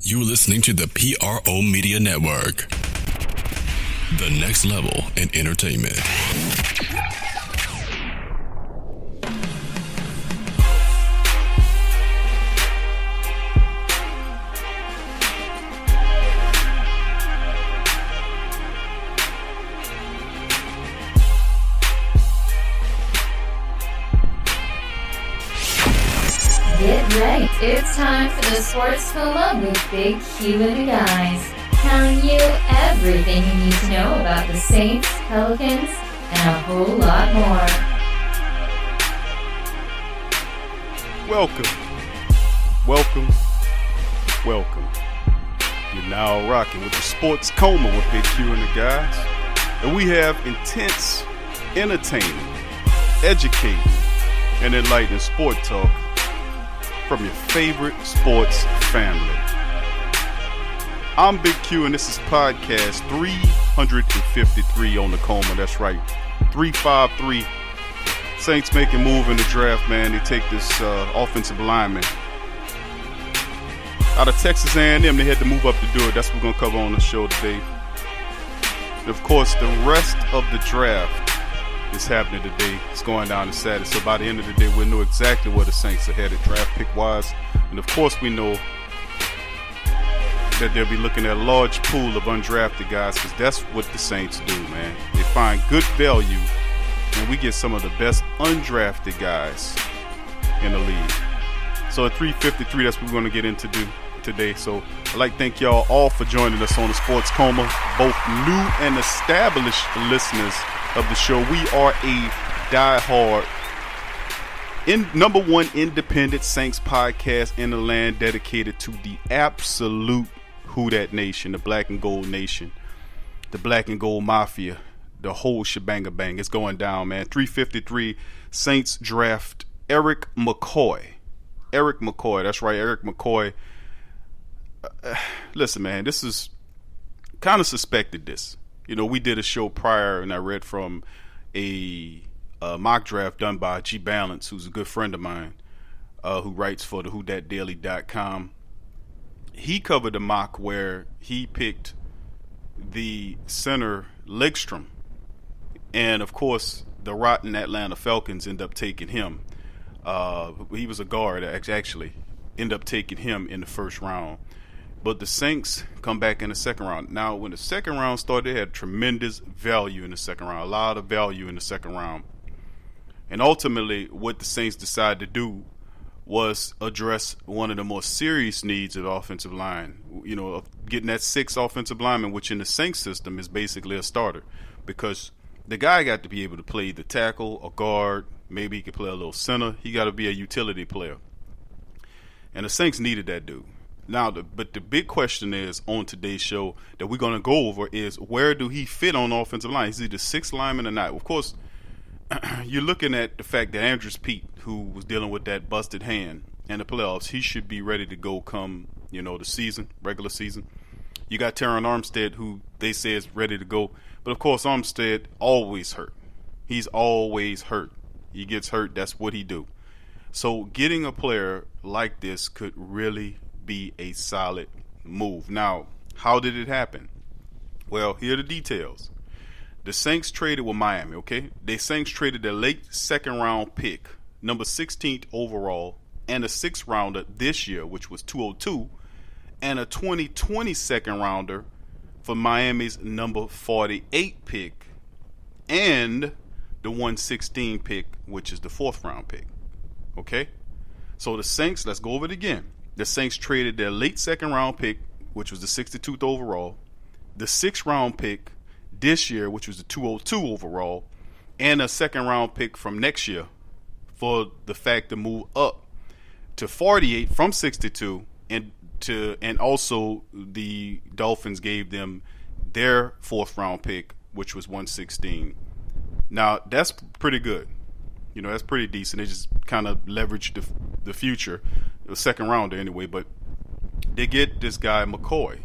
You're listening to the PRO Media Network, the next level in entertainment. Get ready. It's time for the Sports Coma with Big Q and the guys. Telling you everything you need to know about the Saints, Pelicans, and a whole lot more. Welcome. You're now rocking with the Sports Coma with Big Q and the guys. And we have intense, entertaining, educating, and enlightening sport talk from your favorite sports family. I'm Big Q, and this is podcast 353 on the Coma. That's right, 353. Saints make a move in the draft, man. They take this offensive lineman out of Texas A&M. They had to move up to do it. That's what we're going to cover on the show today. And of course, the rest of the draft is happening today. It's going down to Saturday. So by the end of the day, we'll know exactly where the Saints are headed draft pick-wise. And of course, we know that they'll be looking at a large pool of undrafted guys, because that's what the Saints do, man. They find good value, and we get some of the best undrafted guys in the league. So at 353, that's what we're going to get into today. So I'd like to thank y'all all for joining us on the Sports Coma, both new and established listeners of the show. We are a diehard number one independent Saints podcast in the land, dedicated to the absolute Who Dat Nation, the Black and Gold Nation, the Black and Gold Mafia, the whole shebang bang. It's going down, man. 353, Saints draft Erik McCoy. Erik McCoy, that's right, Erik McCoy. Listen, man, this is kind of suspected this. You know, we did a show prior, and I read from a mock draft done by G Balance, who's a good friend of mine, who writes for the WhoDatDaily.com. He covered a mock where he picked the center Legstrom, and of course the rotten Atlanta Falcons end up taking him. He was a guard, actually, end up taking him in the first round. But the Saints come back in the second round. Now, when the second round started, they had tremendous value in the second round, a lot of value in the second round. And ultimately, what the Saints decided to do was address one of the most serious needs of the offensive line, you know, of getting that sixth offensive lineman, which in the Saints system is basically a starter, because the guy got to be able to play the tackle, a guard, maybe he could play a little center. He got to be a utility player. And the Saints needed that dude. Now, but the big question is on today's show that we're going to go over is, where do he fit on the offensive line? Is he the sixth lineman or not? Of course, you're looking at the fact that Andrews Pete, who was dealing with that busted hand in the playoffs, he should be ready to go come, you know, the season, regular season. You got Terron Armstead, who they say is ready to go. But, of course, Armstead always hurt. He's always hurt. He gets hurt. That's what he do. So getting a player like this could really be a solid move. Now, how did it happen? Well, here are the details. The Saints traded with Miami, okay? The Saints traded their late second round pick, number 16th overall, and a sixth rounder this year, which was 202, and a 2020 second rounder for Miami's number 48 pick, and the 116 pick, which is the fourth round pick. Okay? So the Saints, let's go over it again. The Saints traded their late second round pick, which was the 62th overall, the sixth round pick this year, which was the 202 overall, and a second round pick from next year for the fact to move up to 48 from 62, and also the Dolphins gave them their fourth round pick, which was 116. Now, that's pretty good. You know, that's pretty decent. They just kind of leveraged the future, the second rounder anyway, but they get this guy McCoy.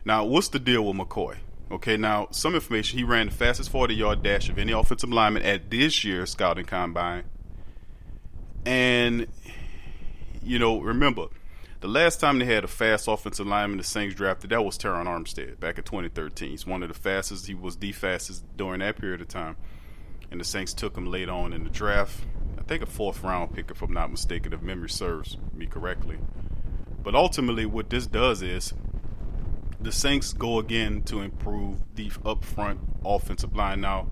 Now, what's the deal with McCoy? Okay, now, some information. He ran the fastest 40-yard dash of any offensive lineman at this year's scouting combine. And, you know, remember, The last time they had a fast offensive lineman the Saints drafted, that was Terron Armstead back in 2013. He's one of the fastest. He was the fastest during that period of time. And the Saints took him late on in the draft. I think a 4th-round pick, if I'm not mistaken, if memory serves me correctly. But ultimately, what this does is the Saints go again to improve the up-front offensive line. Now,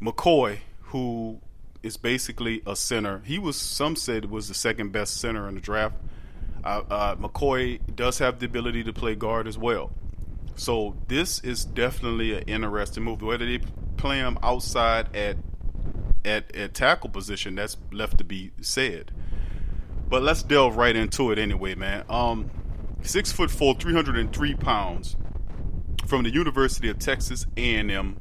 McCoy, who is basically a center, some said was the second best center in the draft. McCoy does have the ability to play guard as well. So this is definitely an interesting move. Whether they play him outside at tackle position, that's left to be said. But let's delve right into it anyway, man. 6'4", 303 pounds, from the University of Texas A&M,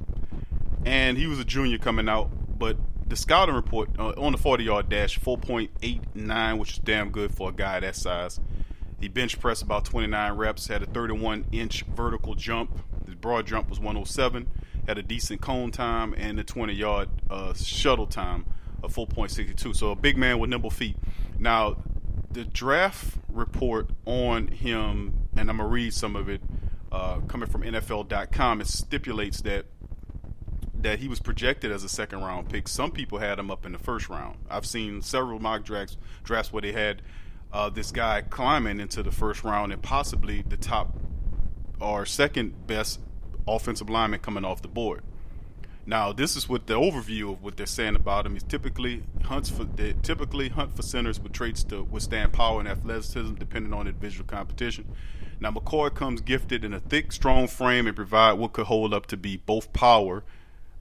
and he was a junior coming out. But the scouting report on the 40-yard dash, 4.89, which is damn good for a guy that size. He bench pressed about 29 reps, had a 31-inch vertical jump. His broad jump was 107, had a decent cone time, and the 20-yard shuttle time of 4.62. So a big man with nimble feet. Now, the draft report on him, and I'm going to read some of it coming from NFL.com, it stipulates that he was projected as a second-round pick. Some people had him up in the first round. I've seen several mock drafts where they had this guy climbing into the first round and possibly the top or second best offensive lineman coming off the board. Now, this is what the overview of what they're saying about him. He typically hunt for centers with traits to withstand power and athleticism, depending on individual competition. Now, McCoy comes gifted in a thick, strong frame and provide what could hold up to be both power,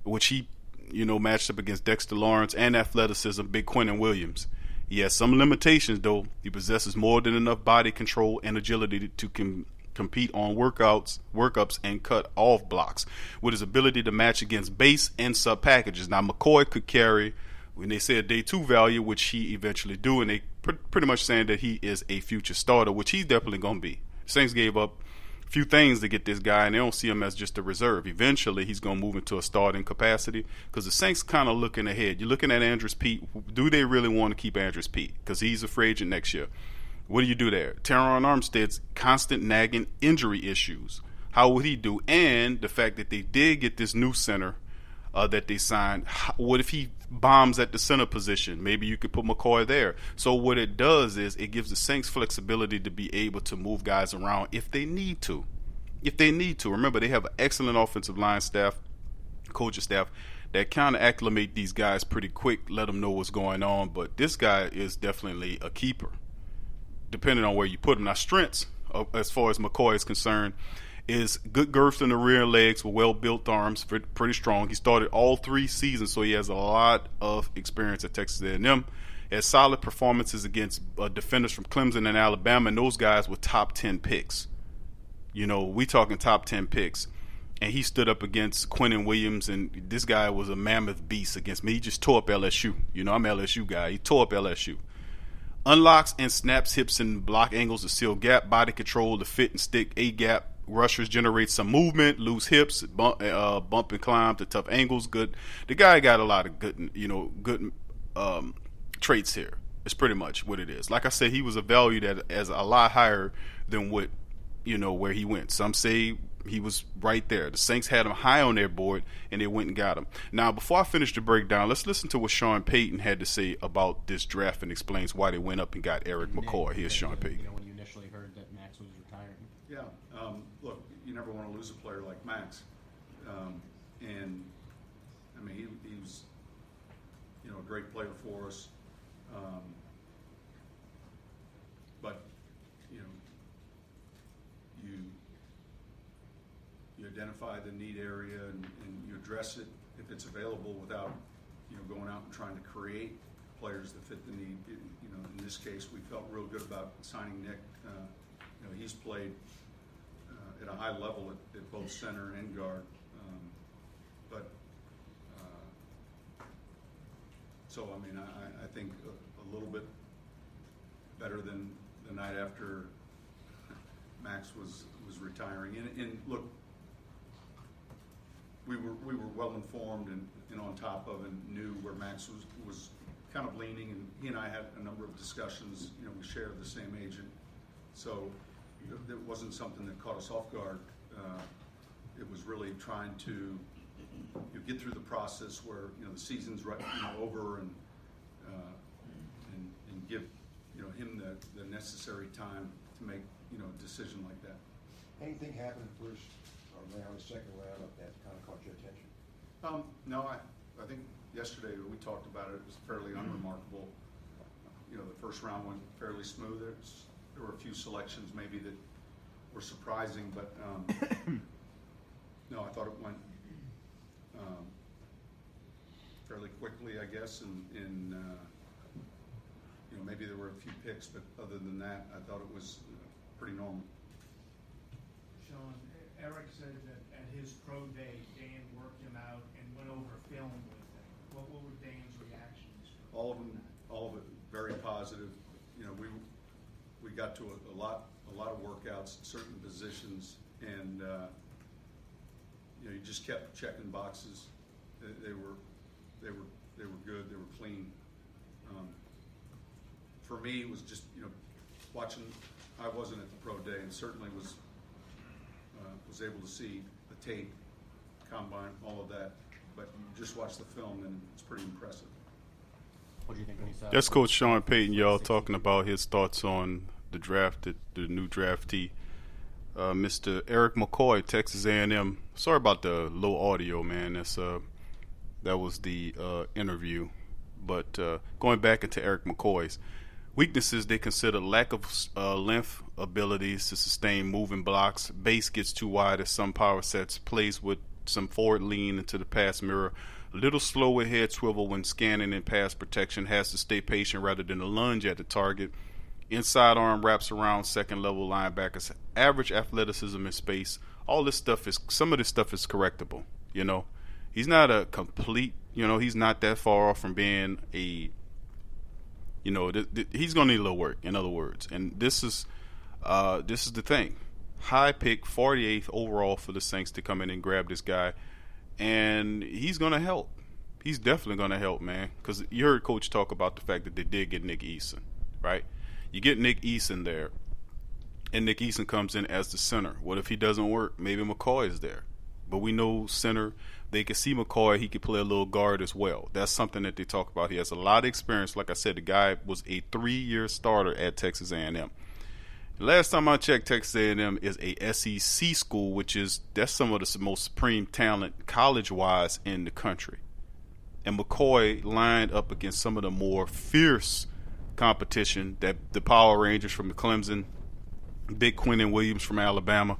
which he, matched up against Dexter Lawrence, and athleticism, Big Quinnen Williams. He has some limitations, though. He possesses more than enough body control and agility to compete on workups, and cut off blocks, with his ability to match against base and sub packages. Now, McCoy could carry, when they say a day 2 value, which he eventually do, and they pretty much saying that he is a future starter, which he's definitely going to be. Saints gave up a few things to get this guy, and they don't see him as just a reserve. Eventually, he's going to move into a starting capacity, because the Saints kind of looking ahead. You're looking at Andrus Peat. Do they really want to keep Andrus Peat? Because he's a free agent next year. What do you do there? Terron Armstead's constant nagging injury issues. How would he do? And the fact that they did get this new center that they signed. What if he bombs at the center position? Maybe you could put McCoy there. So what it does is it gives the Saints flexibility to be able to move guys around if they need to. Remember, they have an excellent offensive line staff, coaching staff, that kind of acclimate these guys pretty quick, let them know what's going on. But this guy is definitely a keeper, depending on where you put him. Now, strengths, as far as McCoy is concerned, is good girth in the rear legs with well-built arms, pretty strong. He started all 3 seasons, so he has a lot of experience at Texas A&M. He has solid performances against defenders from Clemson and Alabama, and those guys were top 10 picks. We talking top 10 picks. And he stood up against Quinnen Williams, and this guy was a mammoth beast against me. He just tore up LSU. I'm an LSU guy. He tore up LSU. Unlocks and snaps hips and block angles to seal gap, body control to fit and stick A-gap. Rushers generate some movement, loose hips, bump and climb to tough angles. Good. The guy got a lot of good traits here. It's pretty much what it is. Like I said, he was valued as a lot higher than what, where he went. Some say he was right there. The Saints had him high on their board, and they went and got him. Now, before I finish the breakdown, let's listen to what Sean Payton had to say about this draft and explains why they went up and got Erik McCoy. Here's Sean Payton. When you initially heard that Max was retiring? Yeah. Look, you never want to lose a player like Max. And, I mean, he was, a great player for us. But, you identify the need area and you address it if it's available without, going out and trying to create players that fit the need. In this case, we felt real good about signing Nick. He's played at a high level at both center and guard. So, I mean, I think a little bit better than the night after Max was retiring. And look, we were well informed and on top of and knew where Max was kind of leaning, and he and I had a number of discussions. We share the same agent, So it wasn't something that caught us off guard. It was really trying to get through the process where the season's over and give him the necessary time to make a decision like that. Anything happened first round, second round that kind of caught your attention? No, I think yesterday we talked about it. It was fairly unremarkable. The first round went fairly smooth. There were a few selections maybe that were surprising, but no, I thought it went fairly quickly, I guess, and maybe there were a few picks, but other than that, I thought it was pretty normal. Sean, Erik said that at his pro day, Dan worked him out and went over film with him. What were Dan's reactions? All of it very positive. We got to a lot of workouts, certain positions, and you just kept checking boxes. They were good. They were clean. For me, it was just watching. I wasn't at the pro day, and certainly was able to see the tape, combine, all of that. But you just watch the film, and it's pretty impressive. What do you think when you saw? That's Coach Sean Payton, y'all, talking about his thoughts on the draft, the new draftee, Mr. Erik McCoy, Texas A&M. Sorry about the low audio, man. That was the interview. But going back into Erik McCoy's weaknesses, they consider lack of length abilities to sustain moving blocks. Base gets too wide at some power sets. Plays with some forward lean into the pass mirror. A little slow with head swivel when scanning and pass protection. Has to stay patient rather than a lunge at the target. Inside arm wraps around second level linebackers. Average athleticism in space. All this stuff some of this stuff is correctable. He's not a complete. He's not that far off from being a. He's going to need a little work, in other words. And this is the thing. High pick, 48th overall for the Saints to come in and grab this guy. And he's going to help. He's definitely going to help, man. Because you heard Coach talk about the fact that they did get Nick Eason, right? You get Nick Eason there, and Nick Eason comes in as the center. What if he doesn't work? Maybe McCoy is there. But we know center, they can see McCoy, he can play a little guard as well. That's something that they talk about. He has a lot of experience. Like I said, the guy was a 3-year starter at Texas A&M. Last time I checked, Texas A&M is a SEC school, that's some of the most supreme talent college-wise in the country. And McCoy lined up against some of the more fierce competition that the Power Rangers from Clemson, Big Quinnen Williams from Alabama,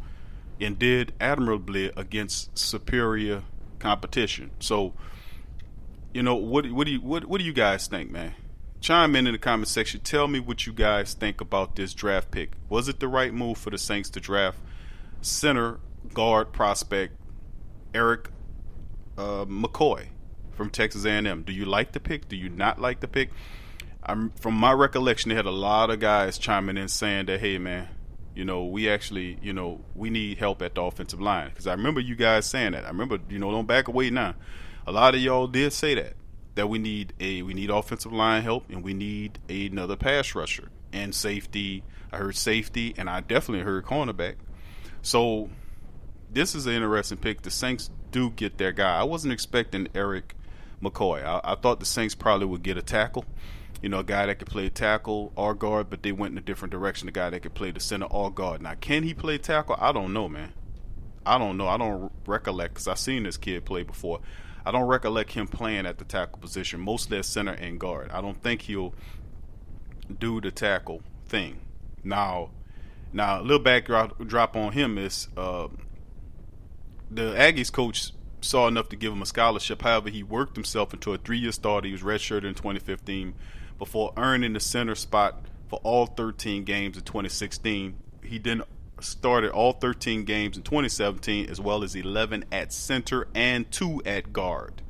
and did admirably against superior competition. So, what do you guys think, man? Chime in the comment section. Tell me what you guys think about this draft pick. Was it the right move for the Saints to draft center guard prospect Erik McCoy from Texas A&M? Do you like the pick? Do you not like the pick? From my recollection, they had a lot of guys chiming in saying that, hey, man, we actually, we need help at the offensive line. Because I remember you guys saying that. I remember, don't back away now. A lot of y'all did say that we need offensive line help and we need another pass rusher and safety. I heard safety, and I definitely heard cornerback. So this is an interesting pick. The Saints do get their guy. I wasn't expecting Erik McCoy. I thought the Saints probably would get a tackle. A guy that could play tackle or guard, but they went in a different direction. A guy that could play the center or guard. Now, can he play tackle? I don't know, man. I don't know. I don't recollect, because I've seen this kid play before. I don't recollect him playing at the tackle position, mostly as center and guard. I don't think he'll do the tackle thing. Now a little backdrop on him is the Aggies coach saw enough to give him a scholarship. However, he worked himself into a 3-year starter. He was redshirted in 2015 before earning the center spot for all 13 games in 2016. He then started all 13 games in 2017, as well as 11 at center and 2 at guard.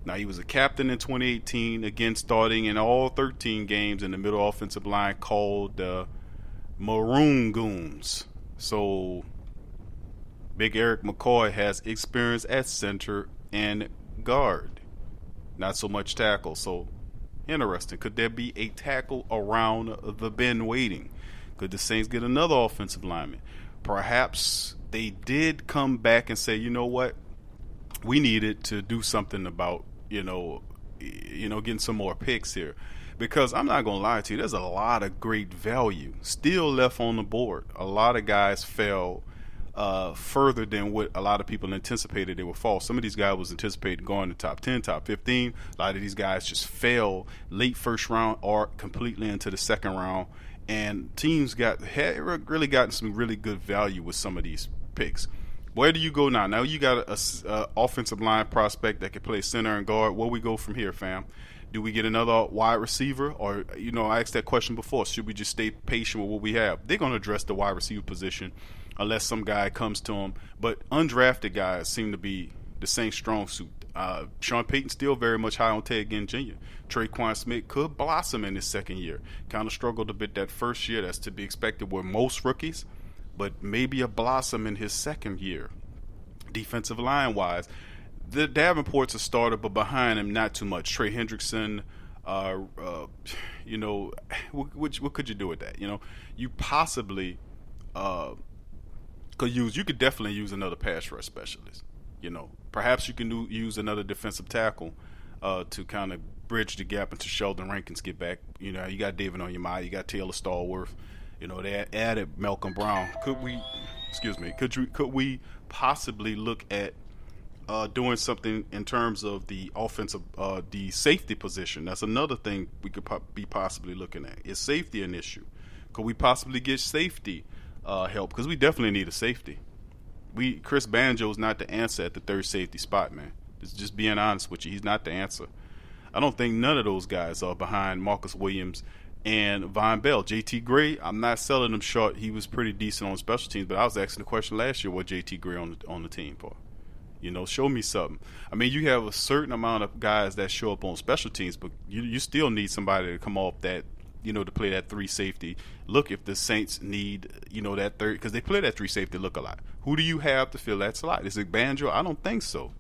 Now, he was a captain in 2018, again starting in all 13 games in the middle offensive line called the Maroon Goons. So Big Erik McCoy has experience at center and guard, not so much tackle. So interesting. Could there be a tackle around the bend waiting? Could the Saints get another offensive lineman? Perhaps they did come back and say, you know what, we needed to do something about, getting some more picks here. Because I'm not going to lie to you, there's a lot of great value still left on the board. A lot of guys fell further than what a lot of people anticipated they would fall. Some of these guys was anticipated going to top 10, top 15. A lot of these guys just fell late first round or completely into the second round. And teams had really gotten some really good value with some of these picks. Where do you go now? Now you got a offensive line prospect that can play center and guard. Where we go from here, fam? Do we get another wide receiver? Or, I asked that question before. Should we just stay patient with what we have? They're going to address the wide receiver position unless some guy comes to them. But undrafted guys seem to be the same strong suit. Sean Payton still very much high on Ted Ginn Jr. Traquan Smith could blossom in his second year. Kind of struggled a bit that first year. That's to be expected with most rookies. But maybe a blossom in his second year. Defensive line-wise, the Davenport's a starter, but behind him, not too much. Trey Hendrickson, what could you do with that? You possibly could definitely use another pass rush specialist. Perhaps you can use another defensive tackle to kind of bridge the gap until Sheldon Rankins get back. You got David on your mind. You got Taylor Stallworth. They added Malcolm Brown. Could we possibly look at doing something in terms of the offensive, the safety position? That's another thing we could be possibly looking at. Is safety an issue? Could we possibly get safety help? Because we definitely need a safety. Chris Banjo's not the answer at the third safety spot, man. Just being honest with you, he's not the answer. I don't think none of those guys are behind Marcus Williams and Von Bell. JT Gray, I'm not selling him short. He was pretty decent on special teams, but I was asking the question last year, what JT Gray on the team for? Show me something. I mean, you have a certain amount of guys that show up on special teams, but you still need somebody to come off that, to play that three safety look if the Saints need, that third, because they play that three safety look a lot. Who do you have to fill that slot? Is it Banjo? I don't think so.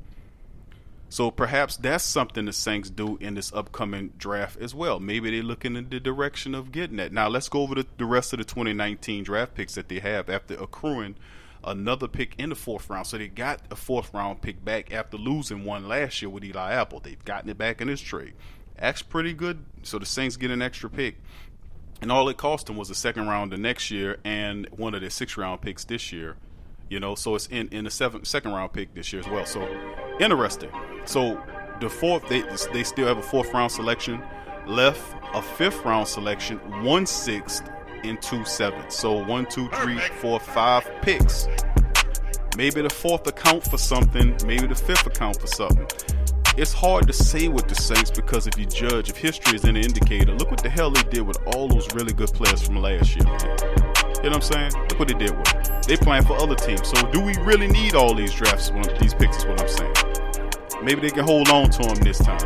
So perhaps that's something the Saints do in this upcoming draft as well. Maybe they're looking in the direction of getting that. Now let's go over the rest of the 2019 draft picks that they have after accruing another pick in the fourth round. So they got a fourth round pick back after losing one last year with Eli Apple. They've gotten it back in this trade. That's pretty good. So the Saints get an extra pick. And all it cost them was a second round the next year and one of their 6th round picks this year. So it's in the second round pick this year as well. So interesting. So the fourth, they still have a 4th round selection left, a 5th round selection, 1 6th, and 2 7th. So 1, 2, 3, 4, 5 picks. Maybe the 4th account for something. Maybe the 5th account for something. It's hard to say with the Saints because if history is any indicator, look what the hell they did with all those really good players from last year, man. You know what I'm saying? Look what they did with them. They playing for other teams. So do we really need all these these picks is what I'm saying. Maybe they can hold on to them this time.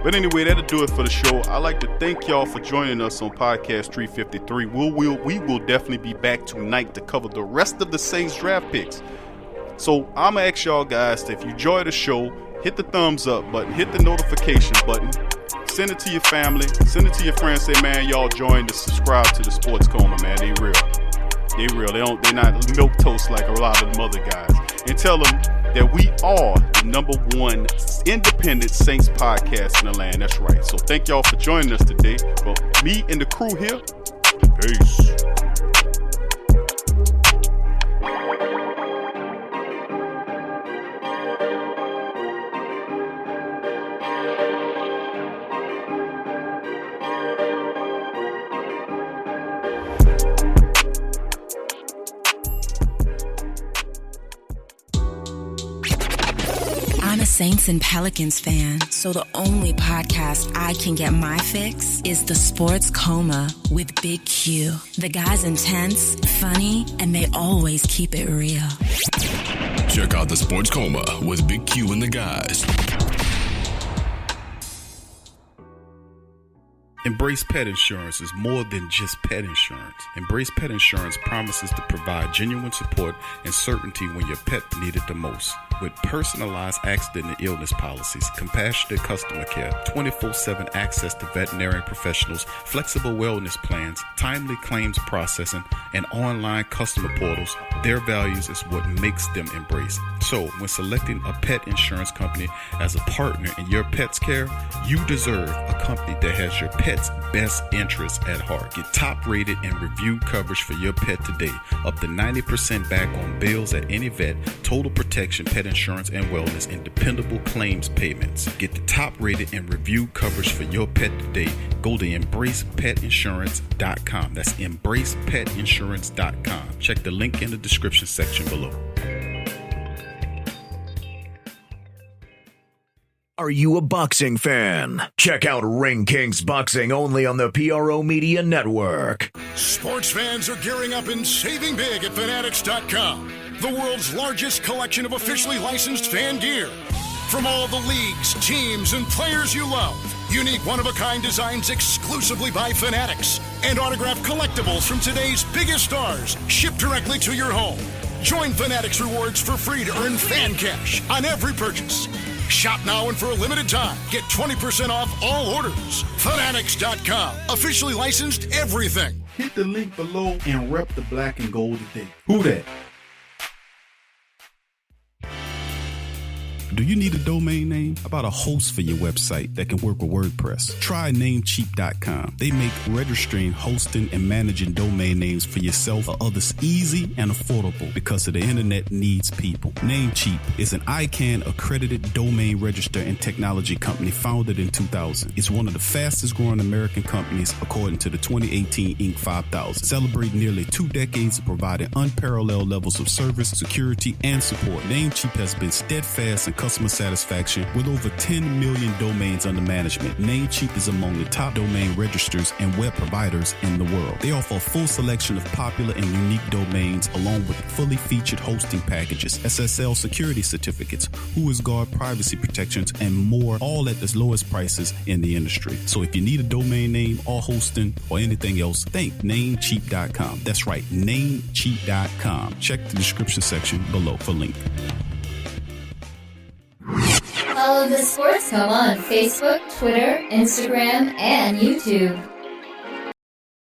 But anyway, that'll do it for the show. I'd like to thank y'all for joining us on Podcast 353. We will definitely be back tonight to cover the rest of the Saints draft picks. So I'm going to ask y'all guys that if you enjoy the show, hit the thumbs up button, hit the notification button, send it to your family, send it to your friends, say, man, y'all join to subscribe to the Sports Coma, man. They real. They're not milk toast like a lot of them other guys. And tell them that we are the #1 independent Saints podcast in the land. That's right. So thank y'all for joining us today. For me and the crew here, peace. I'm a Saints and Pelicans fan, so the only podcast I can get my fix is the Sports Coma with Big Q. The guy's intense, funny, and they always keep it real. Check out the Sports Coma with Big Q and the guys. Embrace Pet Insurance is more than just pet insurance. Embrace Pet Insurance promises to provide genuine support and certainty when your pet needed the most. With personalized accident and illness policies, compassionate customer care, 24/7 access to veterinary professionals, flexible wellness plans, timely claims processing, and online customer portals, their values is what makes them Embrace. So, when selecting a pet insurance company as a partner in your pet's care, you deserve a company that has your pet's best interests at heart. Get top-rated and reviewed coverage for your pet today. Up to 90% back on bills at any vet, total protection, pet insurance and wellness, and dependable claims payments. Get the top-rated and reviewed coverage for your pet today. Go to EmbracePetInsurance.com. That's EmbracePetInsurance.com. Check the link in the description section below. Are you a boxing fan? Check out Ring Kings Boxing only on the PRO Media Network. Sports fans are gearing up and saving big at Fanatics.com, the world's largest collection of officially licensed fan gear. From all the leagues, teams, and players you love, unique one-of-a-kind designs exclusively by Fanatics, and autographed collectibles from today's biggest stars shipped directly to your home. Join Fanatics Rewards for free to earn fan cash on every purchase. Shop now and for a limited time, get 20% off all orders. Fanatics.com, officially licensed everything. Hit the link below and rep the black and gold today. Who that? Do you need a domain name? How about a host for your website that can work with WordPress? Try Namecheap.com. They make registering, hosting, and managing domain names for yourself or others easy and affordable because the internet needs people. Namecheap is an ICANN accredited domain register and technology company founded in 2000. It's one of the fastest growing American companies according to the 2018 Inc. 5000, celebrating nearly 2 decades of providing unparalleled levels of service, security, and support. Namecheap has been steadfast in customer satisfaction with over 10 million domains under management. Namecheap is among the top domain registers and web providers in the world. They offer a full selection of popular and unique domains along with fully featured hosting packages, SSL security certificates, WhoisGuard privacy protections, and more, all at the lowest prices in the industry. So if you need a domain name or hosting or anything else, think Namecheap.com. That's right, Namecheap.com. Check the description section below for link. Follow the Sports Coma on Facebook, Twitter, Instagram, and YouTube.